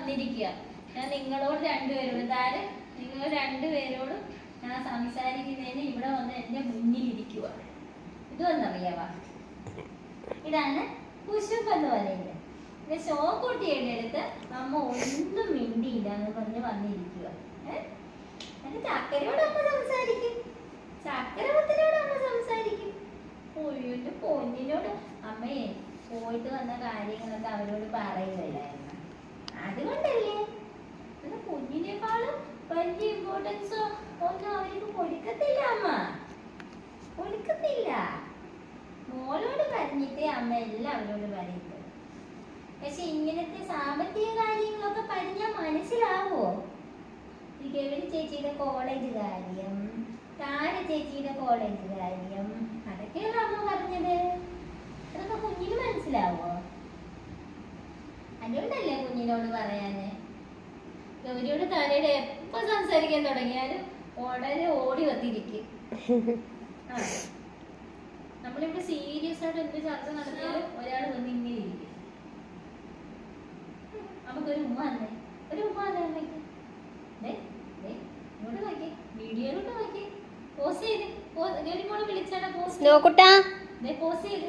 വന്നിരിക്കുക. ഞാൻ നിങ്ങളോട് രണ്ടുപേരോടും നിങ്ങൾ രണ്ടുപേരോടും ഞാൻ സംസാരിക്കുന്നതിന് ഇവിടെ വന്ന് എന്റെ മുന്നിലിരിക്കുക. ഇതൊന്നറിയാവാ? ഇതാണ് കുശുമ്പ് എന്ന് പറയുന്നത്. പിന്നെ ശോക്കുട്ടിയുടെ അടുത്ത് അമ്മ ഒന്നും മിണ്ടിയില്ല എന്ന് പറഞ്ഞ് വന്നിരിക്കുക. എന്നിട്ട് ചക്കരയോട് അമ്മ സംസാരിക്കും, ചക്കരമുത്തിനോട് അമ്മ സംസാരിക്കും. ഒഴിവിട്ട് പൊന്നിനോട് അമ്മയെ പോയിട്ട് വന്ന കാര്യങ്ങളൊക്കെ അവരോട് പറയുകയില്ലായിരുന്നു. അതുകൊണ്ടല്ലേ കുഞ്ഞിനേക്കാളും വലിയ ഇമ്പോർട്ടൻസോ ഒന്നും അവർക്ക് കൊടുക്കത്തില്ല. അമ്മ കൊടുക്കത്തില്ല. മോളോട് പറഞ്ഞിട്ടേ അമ്മ എല്ലാം അവരോട് പറയുന്നത്. പക്ഷെ ഇങ്ങനത്തെ സാമ്പത്തിക കാര്യങ്ങളൊക്കെ പറഞ്ഞാൽ മനസ്സിലാവോ? ഈ ഗൗരി ചേച്ചിയുടെ കോളേജ് കാര്യം, താര ചേച്ചിയുടെ കോളേജ് കാര്യം, അതൊക്കെയല്ല അമ്മ പറഞ്ഞത്. അതൊക്കെ കുഞ്ഞിന് മനസ്സിലാവോ? അതുകൊണ്ടല്ലേ കുഞ്ഞിനോട് പറയാന്. ഗൗരിയോട് താരയുടെ എപ്പോ സംസാരിക്കാൻ തുടങ്ങിയാലും ഉടനെ ഓടി വന്നിരിക്കും. നമ്മളിവിടെ സീരിയസ് ആയിട്ട് എന്ത് ചർച്ച നടത്തിയാലും ഒരാൾ വന്ന് ഇങ്ങനെ ഇരിക്കും. നമുക്കൊരു ഉമ്മ തന്നെ, ഒരു ഉമ്മ തന്നെ ഇങ്ങോട്ട് നോക്കി, വീഡിയോയിലോട്ട് നോക്കി, പോസ് ചെയ്ത് ഗൗരിമോളെ വിളിച്ചാണ് പോസ് ചെയ്ത്